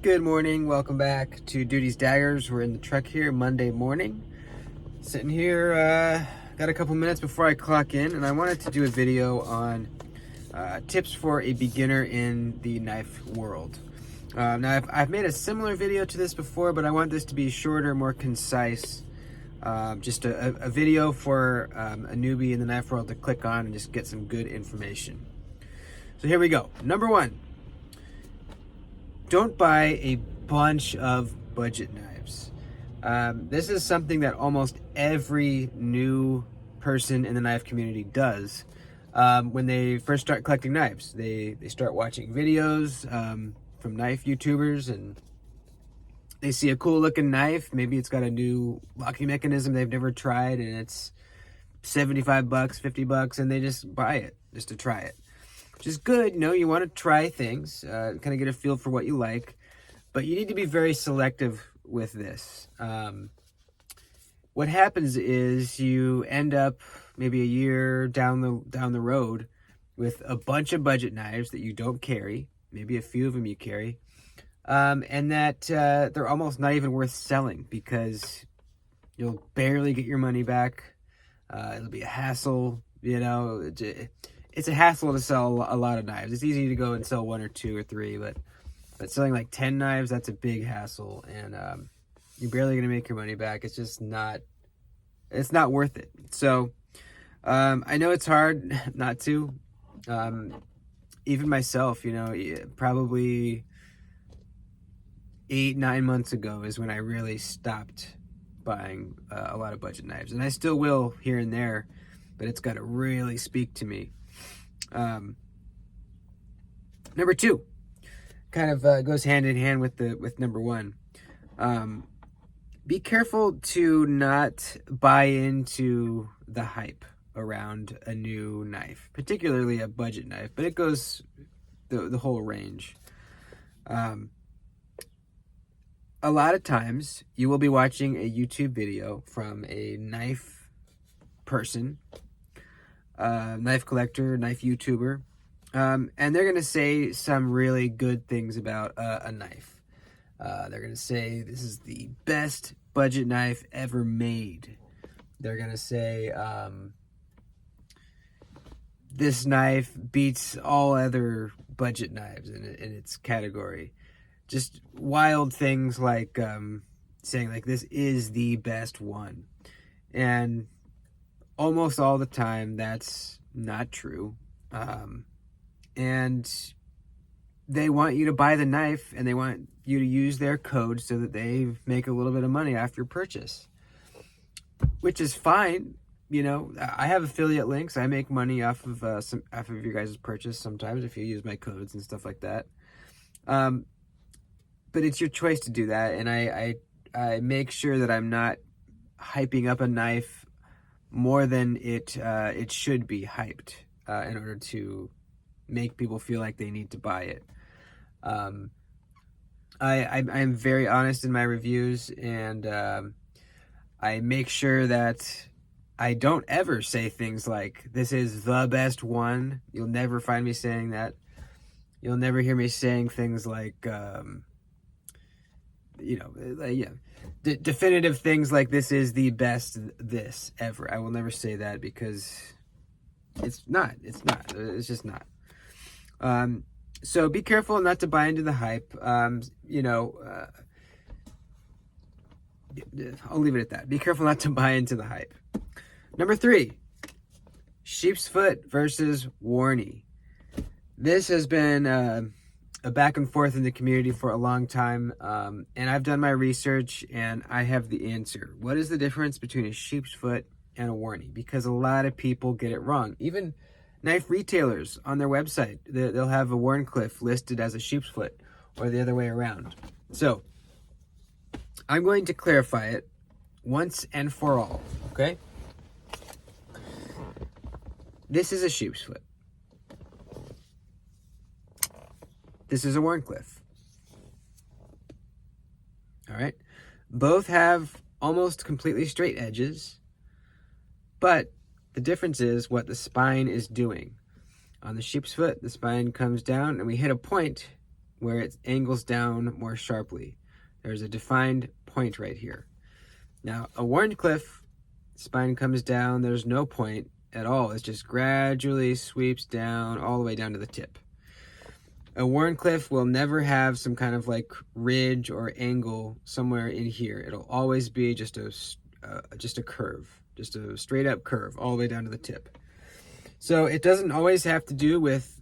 Good morning, welcome back to Duty's Daggers. We're in the truck here Monday morning. Sitting here, got a couple minutes before I clock in, and I wanted to do a video on tips for a beginner in the knife world. Now, I've made a similar video to this before, but I want this to be shorter, more concise. Just a video for a newbie in the knife world to click on and just get some good information. So here we go. Number one. Don't buy a bunch of budget knives. This is something that almost every new person in the knife community does when they first start collecting knives. They start watching videos from knife YouTubers, and they see a cool looking knife. Maybe it's got a new locking mechanism they've never tried, and it's $75, $50, and they just buy it just to try it. Which is good, you know, you want to try things, kind of get a feel for what you like, but you need to be very selective with this. What happens is you end up maybe a year down the road with a bunch of budget knives that you don't carry, maybe a few of them you carry, and that they're almost not even worth selling because you'll barely get your money back. It'll be a hassle, you know. It's a hassle to sell a lot of knives. It's easy to go and sell one or two or three, but selling like 10 knives, that's a big hassle, and you're barely gonna make your money back. It's just not, it's not worth it. So I know it's hard not to. Even myself, you know, probably 8-9 months ago is when I really stopped buying a lot of budget knives, and I still will here and there, but it's got to really speak to me. Number two kind of goes hand in hand with number one. Be careful to not buy into the hype around a new knife, particularly a budget knife, but it goes the whole range. A lot of times you will be watching a YouTube video from a knife person, knife collector, knife YouTuber, and they're going to say some really good things about a knife. They're going to say this is the best budget knife ever made. They're going to say this knife beats all other budget knives in its category. Just wild things like saying like this is the best one. And almost all the time, that's not true. And they want you to buy the knife, and they want you to use their code so that they make a little bit of money after purchase, which is fine. You know, I have affiliate links. I make money off of your guys' purchase sometimes if you use my codes and stuff like that. But it's your choice to do that, and I make sure that I'm not hyping up a knife more than it should be hyped in order to make people feel like they need to buy it. I'm very honest in my reviews, and I make sure that I don't ever say things like, this is the best one. You'll never find me saying that. You'll never hear me saying things like, definitive things like this is the best this ever. I will never say that because it's just not. So be careful not to buy into the hype. I'll leave it at that. Be careful not to buy into the hype. Number three, sheep's foot versus warnie. This has been a back and forth in the community for a long time, and I've done my research, and I have the answer. What is the difference between a sheep's foot and a warnie? Because a lot of people get it wrong. Even knife retailers on their website, they'll have a warncliffe listed as a sheep's foot, or the other way around. So I'm going to clarify it once and for all, okay? This is a sheep's foot. This is a warncliffe. All right. Both have almost completely straight edges, but the difference is what the spine is doing. On the sheep's foot, the spine comes down and we hit a point where it angles down more sharply. There's a defined point right here. Now, a warncliffe spine comes down, there's no point at all. It just gradually sweeps down all the way down to the tip. A warncliffe will never have some kind of like ridge or angle somewhere in here. It'll always be just a curve, just a straight up curve all the way down to the tip. So it doesn't always have to do with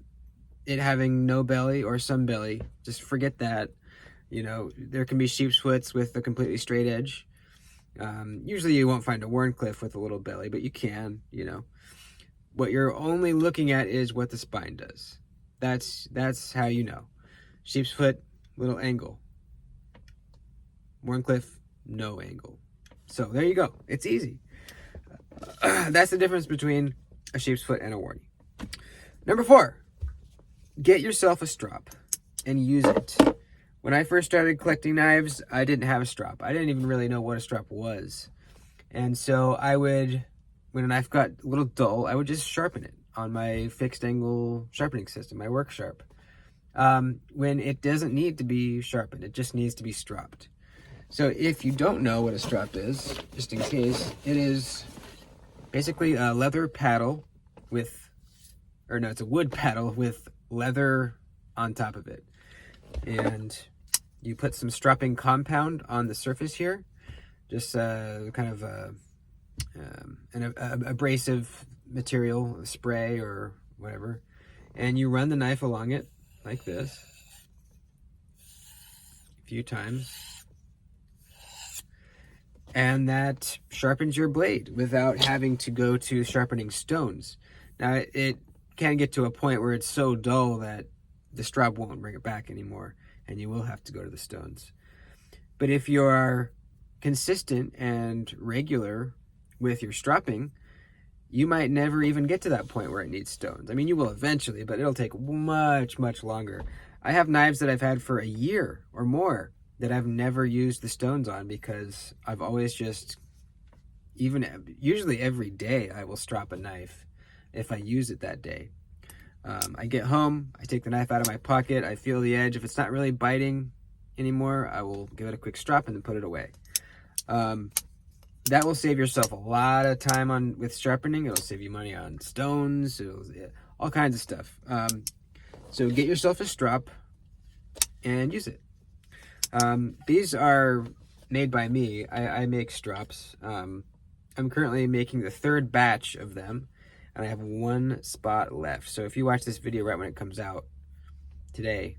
it having no belly or some belly. Just forget that. You know, there can be sheep's foots with a completely straight edge. Usually you won't find a warncliffe with a little belly, but you can, you know. What you're only looking at is what the spine does. That's how you know. Sheep's foot, little angle. Warncliffe, no angle. So there you go. It's easy. That's the difference between a sheep's foot and a warnie. Number 4, get yourself a strop and use it. When I first started collecting knives, I didn't have a strop. I didn't even really know what a strop was. And so I would, when a knife got a little dull, I would just sharpen it on my fixed angle sharpening system, my work sharp. When it doesn't need to be sharpened, it just needs to be stropped. So if you don't know what a strop is, just in case, it is basically a leather paddle with, or no, it's a wood paddle with leather on top of it. And you put some stropping compound on the surface here, just kind of an abrasive material, spray or whatever, and you run the knife along it like this a few times, and that sharpens your blade without having to go to sharpening stones. Now it can get to a point where it's so dull that the strop won't bring it back anymore, and you will have to go to the stones. But if you are consistent and regular with your stropping, you might never even get to that point where it needs stones. I mean, you will eventually, but it'll take much, much longer. I have knives that I've had for a year or more that I've never used the stones on because I've always just, usually every day, I will strop a knife if I use it that day. I get home, I take the knife out of my pocket, I feel the edge. If it's not really biting anymore, I will give it a quick strop and then put it away. That will save yourself a lot of time with sharpening. It'll save you money on stones, all kinds of stuff. So get yourself a strop and use it. These are made by me. I make strops. I'm currently making the 3rd batch of them, and I have 1 spot left. So if you watch this video right when it comes out today,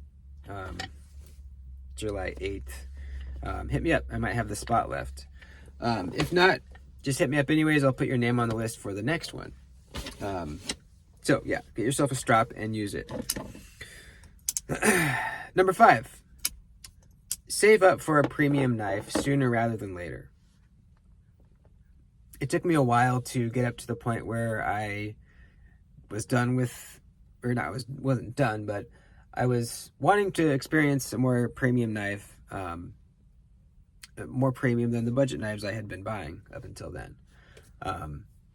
July 8th, hit me up. I might have the spot left. If not, just hit me up anyways. I'll put your name on the list for the next one. So yeah, get yourself a strop and use it. Number 5, save up for a premium knife sooner rather than later. It took me a while to get up to the point where I was done with, or not, wasn't done, but I was wanting to experience a more premium knife, more premium than the budget knives I had been buying up until then.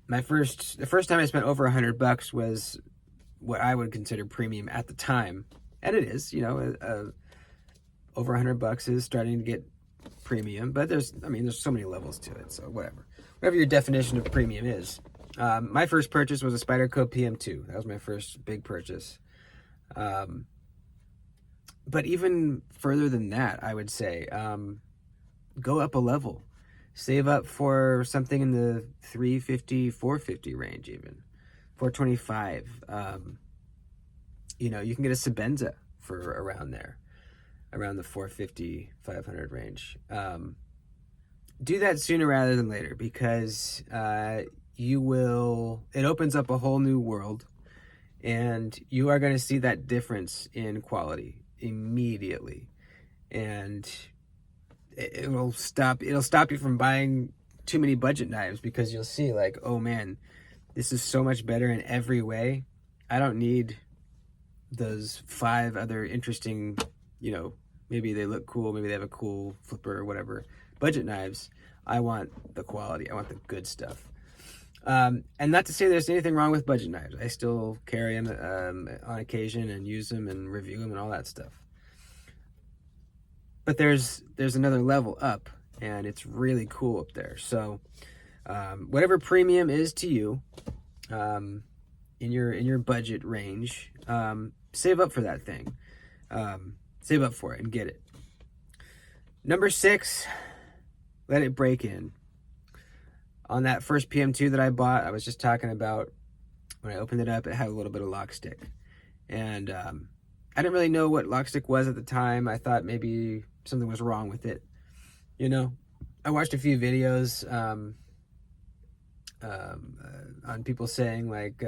The first time I spent over $100 was what I would consider premium at the time, and it is, you know, over $100 is starting to get premium, but there's so many levels to it, so whatever your definition of premium is. My first purchase was a Spyderco PM2. That was my first big purchase. But even further than that, I would say, go up a level. Save up for something in the $350, $450 range, even $425. You know, you can get a Sebenza for around there, around the $450, $500 range. Do that sooner rather than later, because it opens up a whole new world, and you are going to see that difference in quality immediately, and it'll stop you from buying too many budget knives, because you'll see, like, oh man, this is so much better in every way. I don't need those 5 other interesting, you know, maybe they look cool, maybe they have a cool flipper or whatever, budget knives. I want the quality. I want the good stuff. And not to say there's anything wrong with budget knives. I still carry them on occasion and use them and review them and all that stuff. but there's another level up, and it's really cool up there. So whatever premium is to you, in your budget range, save up for that thing. Save up for it and get it. Number 6, let it break in. On that first PM2 that I bought, I was just talking about, when I opened it up, it had a little bit of lock stick. And I didn't really know what lock stick was at the time. I thought maybe something was wrong with it. You know, I watched a few videos on people saying, like,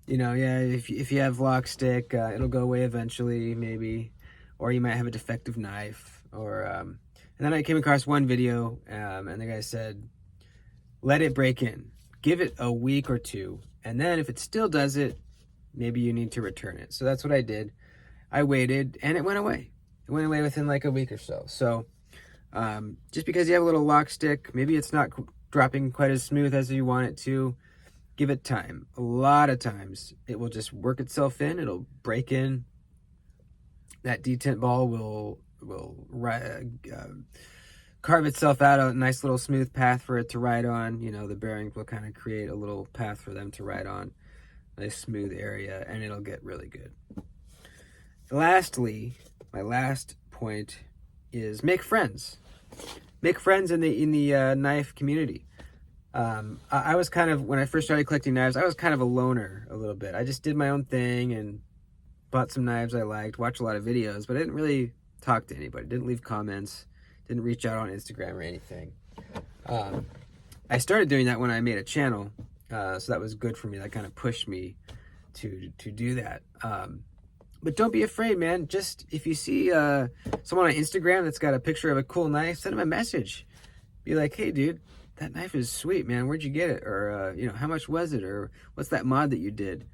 you know, yeah, if you have lock stick, it'll go away eventually, maybe. Or you might have a defective knife. Or and then I came across one video, and the guy said, let it break in. Give it a week or 2. And then if it still does it, maybe you need to return it. So that's what I did. I waited, and it went away. It went away within like a week or so. So just because you have a little lock stick, maybe it's not dropping quite as smooth as you want it to, give it time. A lot of times it will just work itself in. It'll break in. That detent ball will carve itself out a nice little smooth path for it to ride on. You know, the bearings will kind of create a little path for them to ride on, nice smooth area, and it'll get really good. Lastly, my last point is make friends. Make friends in the knife community. I was kind of, when I first started collecting knives, I was kind of a loner a little bit. I just did my own thing and bought some knives I liked, watched a lot of videos, but I didn't really talk to anybody, didn't leave comments, didn't reach out on Instagram or anything. I started doing that when I made a channel, so that was good for me. That kind of pushed me to do that. But don't be afraid, man. Just, if you see someone on Instagram that's got a picture of a cool knife, send them a message. Be like, hey, dude, that knife is sweet, man. Where'd you get it? Or, you know, how much was it? Or what's that mod that you did?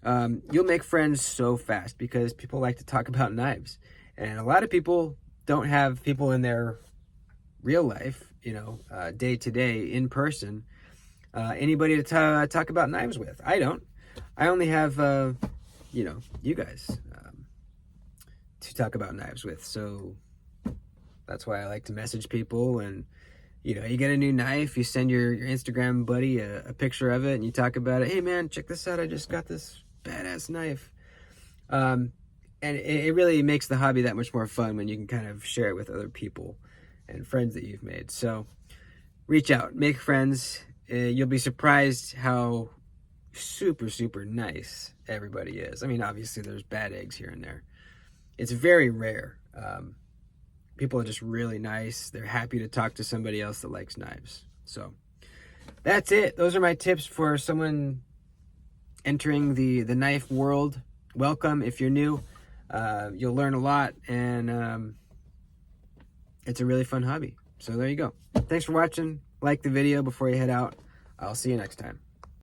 You'll make friends so fast because people like to talk about knives. And a lot of people don't have people in their real life, you know, day to day, in person, anybody to talk about knives with. I don't. I only have, you know, you guys to talk about knives with. So that's why I like to message people. And, you know, you get a new knife, you send your Instagram buddy a picture of it, and you talk about it. Hey, man, check this out. I just got this badass knife. And it really makes the hobby that much more fun when you can kind of share it with other people and friends that you've made. So reach out, make friends. You'll be surprised how super, super nice everybody is. I mean, obviously there's bad eggs here and there. It's very rare. People are just really nice. They're happy to talk to somebody else that likes knives. So that's it. Those are my tips for someone entering the knife world. Welcome if you're new. You'll learn a lot, and it's a really fun hobby. So there you go. Thanks for watching. Like the video before you head out. I'll see you next time.